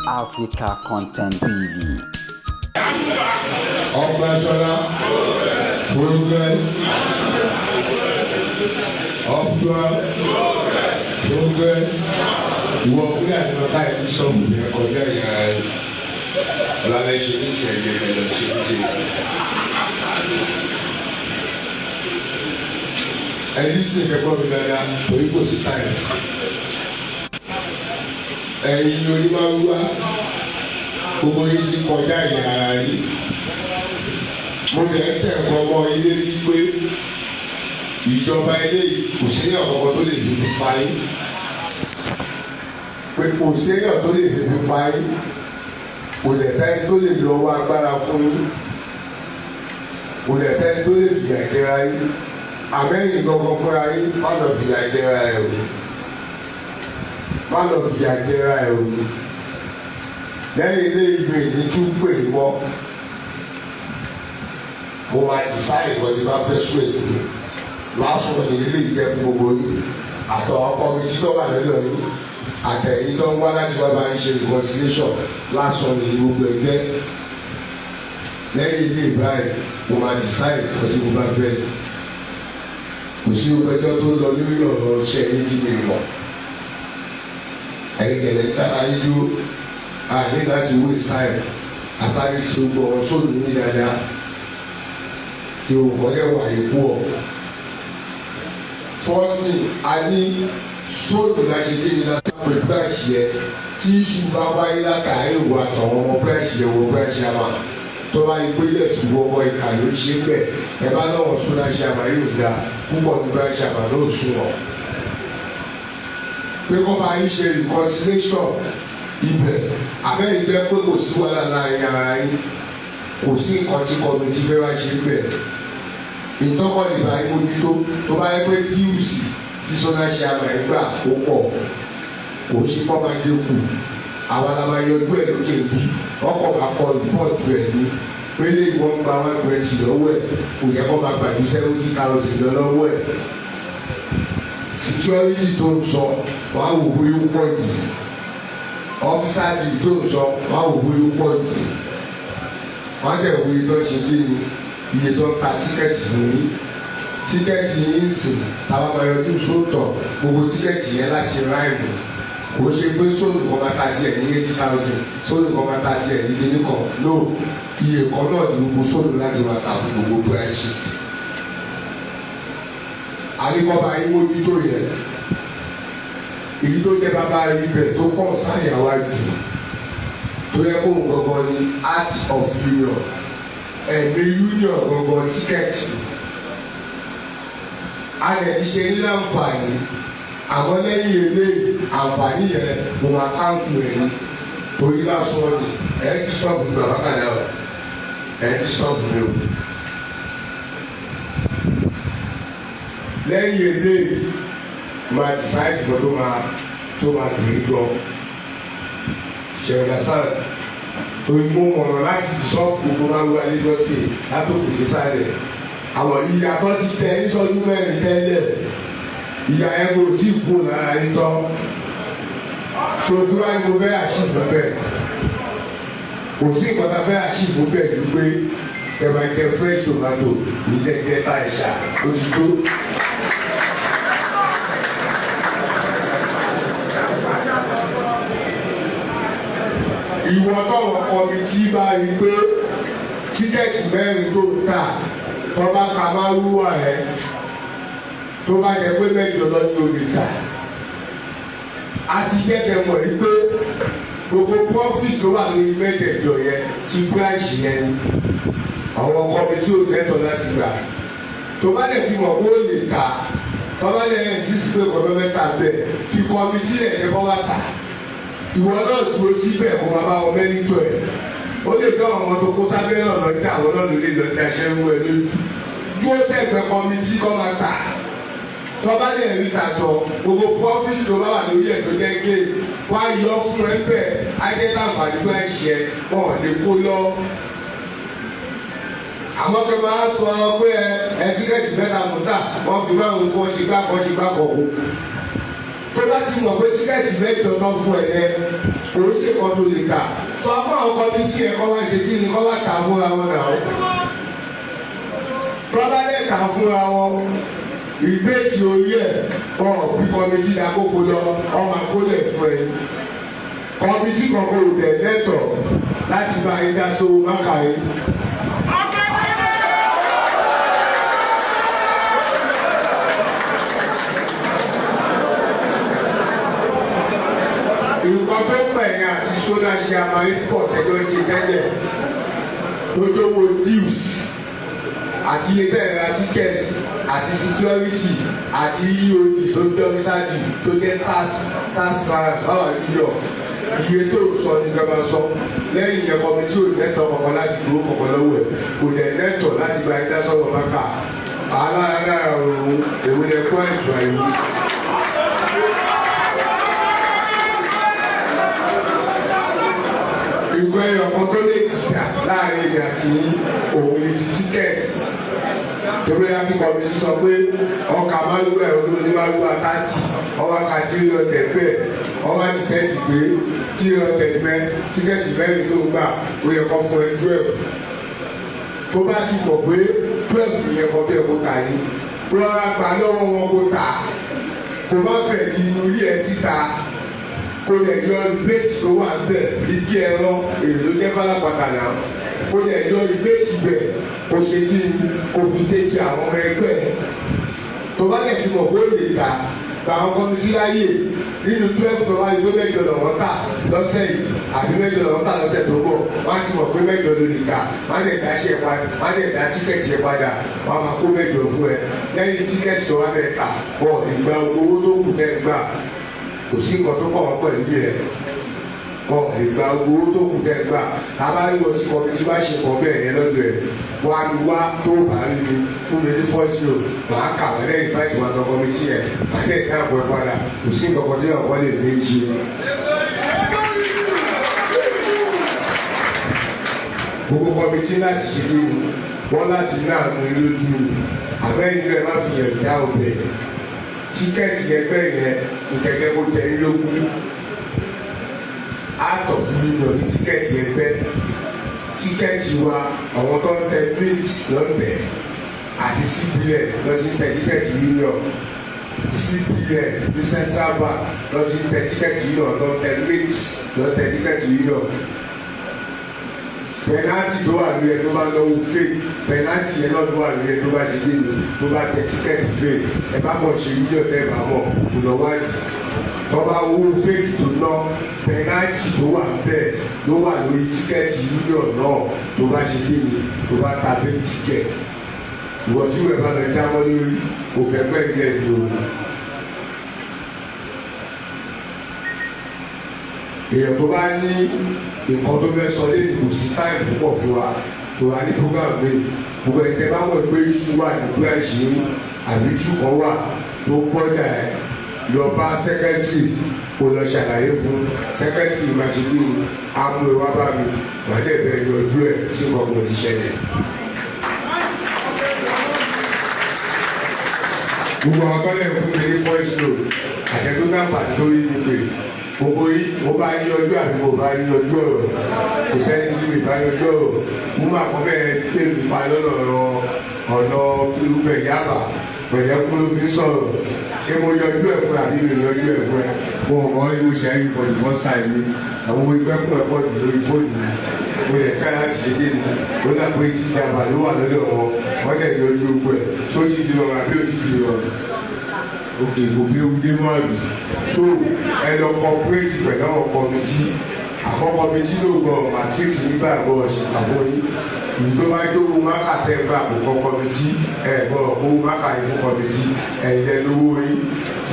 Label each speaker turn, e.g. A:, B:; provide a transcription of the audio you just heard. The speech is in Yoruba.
A: Africa Content TV.
B: Operational progress, actual progress. Ìwọ òkúlẹ̀ àti bàbá yẹn ti sọ̀rọ̀ ní ọjà ìyára rẹ̀. Ọ̀làlá ṣe ní ti ẹ̀jẹ̀ ẹ̀jẹ̀ ṣe ní ti. Ẹni sì ń kẹ́kọ̀ọ́ mi dáadáa torí kò sí táyà. Ẹ̀yin onímọ̀lúwa gbogbo yìí ti kọjá ìyára yìí. Mo lè tẹ̀ ẹ̀kọ́ ọmọ ilé sí pé ìjọba ilé kò sí ọ̀kọ̀ọ̀kan tó lè fi parí. Pé kò sí èèyàn tó lè fi parí. Kò lè sẹ́ni tó lè lo ọwọ́ agbára fún yín. Kò lè sẹ́ni tó lè fìyà jẹra yín. Àmẹ́yìn gbọ́ngàn fúnra yín má lọ fìyà jẹra ẹ̀ o. Má lọ fìyà jẹra ẹ̀ o. Lẹ́yìn ilé ìgbé ìníjú pè mọ́. Mo máa decide ìkọ́jú bá fẹ́ sún èdè mi. Lásùn ní ilé ìjẹ́ fún gbogbo yìí. Àtọ̀ ọkọ mi tí tó wà lọ́dọ̀ yìí. Àtẹ̀yìn tó ń wá láti wá bá ń ṣe reconciliation lásùn ní gbogbo ẹgbẹ́. Lẹ́yìn ilé ìbáyìí, mo máa decide ìkọ́jú mo bá fẹ́. Kò sí ọgbẹ́jọ́ tó lọ lórí ọ̀rọ̀ iṣẹ́ yìí tí mi mọ̀. Ẹ̀yin kẹ̀lẹ́ tára yíjú àní láti wé sáyẹ̀ àtàrí tí o gbọ́ sóòlù ní dáadáa tí o kọ́lé wà ikú ọ̀. Fọ́sì a ní sóòlù láti dé ní láti pè bíráṣì ẹ tí iṣu bá wáyé látàrí ìwà àtàwọn ọmọ bíráṣì ẹ wọ bíráṣì àmà tó bá yí pé yẹ̀sù wọ́pọ̀ ìkà ló ṣe bẹ́ẹ̀ ẹ bá náà wọ́n sún láṣẹ àmà yóò da púpọ̀ ní bíráṣì àmà ló sún ọ̀. Pé kọ́ bá yín ṣe reconciliation ibẹ̀ abẹ́yìn bẹ́ẹ̀ pé kò sí wàhálà láàrin ara yín kò sí nǹkan tí kọ́mìtì fẹ́ wá ṣe bẹ́ẹ̀ ìtọ́kọ̀ ìgbà ìmójútó tó bá yẹ pé díùsì tí sọ́nà ṣe àmà ìgbà ó pọ̀ kò sí kọ́ máa dínkù àwọn aláma yọjú ẹ̀ lókè bí ọkọ̀ bá kọ rìpọ́ọ̀tù ẹ̀ ní pé lè wọ́n gba 120 lọ́wọ́ ẹ̀ kò yẹ kó máa gbàdú 70,000 lọ́wọ́ ẹ̀ security tó ń sọ wàá wò bóyá ó pọ̀ jù ọ́fíìsì tó ń sọ wàá wò bóyá ó pọ̀ jù wọ́n tẹ̀ wo iye tó ṣe kí ni iye tó ń ta tíkẹ́ẹ̀tì fún yín tíkẹ́ẹ̀tì yín sìn táwọn ọmọ yọjú sóòtọ̀ gbogbo tíkẹ́ẹ̀tì yẹn láti ráìmù kò ṣe pé sóòtù kan máa ta tiẹ̀ ní 80,000 sóòtù kan máa ta tiẹ̀ ní kíní kan no iye kan náà ní gbogbo sóòtù láti máa ta fún gbogbo branches. àríkọ́ba yín mójútó yẹn èyí tó jẹ́ bàbá ibẹ̀ tó kọ́ sáyàwájú tó yẹ kó gbọ̀ngàn ní act of union ẹ̀mí union gbọ̀ngàn tíkẹ́ẹ̀tì a lè ti ṣe ní àǹfààní àwọn lẹ́yìn ilé àǹfààní yẹn mo máa káńsù ẹ̀ ní torí lásán ni ẹ̀ ti sọ́ọ̀bù ní bàbá kàdá o ẹ̀ ti sọ́ọ̀bù ní o. lẹ́yìn ilé máa decide kan tó máa dùn ní gbọ́ ṣẹ̀rẹ̀dà sáà òyìnbó mọ̀nà láti sọ́ọ̀fù gbogbo máa ń wá Lagos State látòkè ní sáré àwọn ìyá tó ti tẹ ní sọ́dún mẹ́rin tẹ́lẹ̀ ìyá ẹ̀ kò tí ì kú lára yín tán ṣòdúrà ni mo fẹ́ àṣìfò bẹ́ẹ̀ kò sí nǹkan tá a fẹ́ àṣìfò bẹ́ẹ̀ ju pé ẹ máa jẹ fresh tomato ìdẹ́jẹ́ tá ẹ̀ṣà ó ti tó. Ìwọ tọ̀wọ̀ kọ́mítì bá rí pé tíkẹ́ẹ̀tì mẹ́rin tó tà tọ́ba ká máa wúwà ẹ̀ tó bá yẹ pé mẹ́jọ lọ́dún omi tà. A ti jẹ́kẹ̀ mọ̀ yí pé gbogbo profit tó wà lórí mẹ́jẹ̀jọ yẹn ti branch yẹn ni àwọn kọ́mítì ò lẹ́tọ̀ọ́ láti gbà. Tó bá lè ti mọ̀ kó lè tà tọ́ba lè ẹ̀ sísí pé kọ́dọ̀ mẹ́ta bẹ́ẹ̀ fi kọ́mítì ẹ̀ jẹ́ kọ́ wá tà. Ìwọ náà dúró síbẹ̀ kó máa bá wọn mẹ́nítọ̀ ẹ̀. Ó lè tọ́ ọmọ tó kó sábẹ́ náà lọ sí àwọn náà lórí lọ sí aṣẹ́wó ẹ̀ lójú. Dúró sẹ́gbẹ̀ẹ́ kọ́mítì kọ́ máa tà. Tọ́ba lè rí tàtọ̀ gbogbo profit tó bá wà lórí ẹ̀ tó jẹ́ gé wá yọ fún ẹ bẹ́ẹ̀ ajẹ́ta àǹfààní bá ń ṣe wọn lè kó lọ. Àmọ́ kẹ́ máa sọ pé ẹ tíkẹ́ẹ̀tì mẹ́ta mọ́tà wọ́n fi máa ń kọ́ ṣe gbá kọ́. tó bá ti mọ̀ pé tíkẹ́ẹ̀tì mẹ́jọ náà fún ẹ yẹn kò ó ṣe kan tó lè kà sọ fún àwọn kọ́mítì ẹ̀ kọ́ wá ṣe kí ni kọ́ wá tà fúnra wọn náà tọ́ba lè tà fúnra wọn ìgbésí orí ẹ̀ kọ́ bí kọ́mítì dàkókò lọ ọmọ àkólẹ̀ fún ẹ kọ́mítì kankan ò tẹ̀ lẹ́tọ̀ láti bá ẹ dá sówó mákàrí. nǹkan tó pẹ̀yìn àti sódà ṣe àmàlí pọ̀ tẹ́jọ́ ṣe tẹ́lẹ̀ lójówó dues àti iye tẹ́lẹ̀ ra ticket àti security àti eod tó jọ ṣáàjì tó jẹ́ tax báwa yíyọ iye tó sọ níjọba sọ lẹ́yìn ìyẹn kọ́mítì ò lẹ́tọ̀ kọ̀ọ̀kan láti dúró kọ̀ọ̀kan lọ́wọ́ ẹ̀ kò dẹ̀ lẹ́tọ̀ láti gba ẹ̀dá sọ̀rọ̀ máka alára òun èwe ẹ̀kọ́ àìsàn àìwú. ìgbọ́ ẹ̀yọ̀ kan tó lè jìjà láàrin èdè àti òun ní tíkẹ́ẹ̀tì torí akíkọ̀ mi sọ pé ọkà málùú ẹ̀ olóòní málùú àtàtì ọwọ́ àkàtì ìrọ̀tẹ̀ bẹ́ẹ̀ ọwọ́ tíkẹ́ẹ̀tì pé tí ìrọ̀tẹ̀ mẹ́ tíkẹ́ẹ̀tì mẹ́rin tó gbà ó yẹ kó fún ẹ 12 tó bá sì mọ̀ pé 12 yẹ kó bí ẹ kó tà ní rọra gbà lọ́wọ́ wọn kó tà kó má fẹ̀ di inú ilé ẹ síta kó lè yọ ìgbésí tó wà bẹ́ẹ̀ igi ẹ̀rọ èyí ló jẹ́ fálápàtà náà kó lè yọ ìgbésí bẹ́ẹ̀ kó ṣe kí kó fi déjì àwọn ọmọ ẹgbẹ́ tó bá lè ti mọ̀ kó lè ta àwọn kọ́mítì láyè nínú 12 tó wáyé tó mẹ́jọ lọ́wọ́ tà lọ́sẹ̀ yìí àbí mẹ́jọ lọ́wọ́ tà lọ́sẹ̀ tó bọ̀ wọ́n á ti mọ̀ pé mẹ́jọ ló lè ta wọ́n á lè dá ṣe padà wọ́n á lè dá tíkẹ́ẹ̀tì yẹn padà wọ́n á máa kó mẹ́jọ fún ẹ lẹ́yìn tíkẹ́ẹ̀tì tó wá bẹ́ẹ̀ tà bọ̀ ìgbà owó tó kù bẹ́ẹ̀ gbà kò sí nǹkan tó kọ̀ wọ́n pẹ̀lú yẹ ọ ìgbà owó tó kù tẹ́ gbà abáyọ sí kọ́mítì bá ṣe kọ́ bẹ́ẹ̀ yẹn lọ́dọ̀ ẹ̀ wá ní wá tó bá rí mi fún mi ní fọ́ọ̀tì o màá kà wọ́n lẹ́yìn fáìtì wọn lọ kọ́mítì yẹn àti ẹ̀ka àbọ̀ ẹ̀ padà kò sí nǹkan kan tí wọ́n lè ní í ṣe. gbogbo kọ́mítì láti ṣe kí ni wọ́n láti ní àánú lójú àbẹ́yìn rẹ̀ má fi hàn dá ọbẹ̀ tíkẹ́ẹ̀tì ẹgbẹ́ yẹn ìkẹ̀kẹ́ kó tẹ̀ ẹ́ lógún àtọ̀ fún yíyan ní tíkẹ́ẹ̀tì ẹgbẹ́ tíkẹ́ẹ̀tì wa àwọn tó ń tẹ mint lọ́tẹ̀ àti cbn lọ́sí tẹ tíkẹ́ẹ̀tì yíyan cbn ní central bank lọ́sí tẹ tíkẹ́ẹ̀tì yíyan tó ń tẹ mint lọ́tẹ̀ tíkẹ́ẹ̀tì yíyan pẹ̀náàtì tó wà lóye tó bá lọ́wọ́ fèé pẹ̀náàtì yẹn náà tó wà lóye tó bá ti dé ní tó bá tẹ tíkẹ́ẹ̀tì fèé ẹ bá mọ̀ ṣe yíyọ̀ tẹ́ ẹ bá mọ̀ kò lọ wájú tọ́ba owó fèé tó ná pẹ̀náàtì tó wà bẹ́ẹ̀ ló wà lórí tíkẹ́ẹ̀tì yíyọ̀ náà tó bá ṣe dé ní tó bá ta fèé tíkẹ́ẹ̀tì ìwọ̀n tí wọ́n bá lọ jáwọ́ lórí òfẹ́ pẹ́ẹ́lẹ́ ìlú èèyàn tó bá ní nǹkan tó fẹ́ sọ lẹ́yìn kò sí táìmù púpọ̀ fún wa tó wà ní program mi gbogbo ẹ̀jẹ̀ bá wọ̀ pé iṣu wà ní búrẹ́ṣì àbí iṣu kan wà tó gbọ́dọ̀ ẹ̀ lọ bá sẹ́kẹ́tìrì kó lọ ṣàlàyé fún sẹ́kẹ́tìrì màṣíkì amúlò wá bá mi màdé bẹ̀rẹ̀ yọjú ẹ̀ sí ọgbọ̀n ìṣẹ̀lẹ̀. gbogbo àwọn tọ́lẹ̀ fún mi ní voice note àtẹ̀tún náà pàdé lórí mi pé gbogbo yìí mo bá yí ọjọ́ àbí mo bá yí ọjọ́ ọ̀rọ̀ kò sẹ́ni tí mi bá yí ọjọ́ ọ̀rọ̀ mo máa kọ́ bẹ́ẹ̀ pé mi pa lọ́nà ọ̀nà irúgbẹ́ yábà pẹ̀lẹ́ kú ló fi sọ̀rọ̀ ṣé mo yọjú ẹ̀ fún àbí mi yọjú ẹ̀ fún ẹ mo mọ̀ ọ́ ṣe ayé for the first time mi àwọn ọmọ ẹgbẹ́ kún ẹ̀kọ́ jù lórí fóònù mi mo lè tẹ́ láti ṣe dé mi ó dà pé ìsìjàmbá ló wà lọ́dọ̀ wọn wọ́n dẹ̀ yọjú ogun ẹ̀ tó ti di ọ̀rọ̀ àbí ó ti di ọ̀rọ̀ òkè òbí òde mọ́ọ̀lù so ẹ lọ kọ́pẹ́rẹ́tì pẹ̀lú àwọn kọ́mítì àkọ́kọ́ kọ́mítì ló gbọ́ matrix nígbà gbọ́ ṣàkàbọ̀ yín ìlú bá dówó máka tẹ́ gbà kó kọ́ kọ́mítì ẹ̀ gbọ́ owó máka yìí fún kọ́mítì ẹ̀yìn lówó yín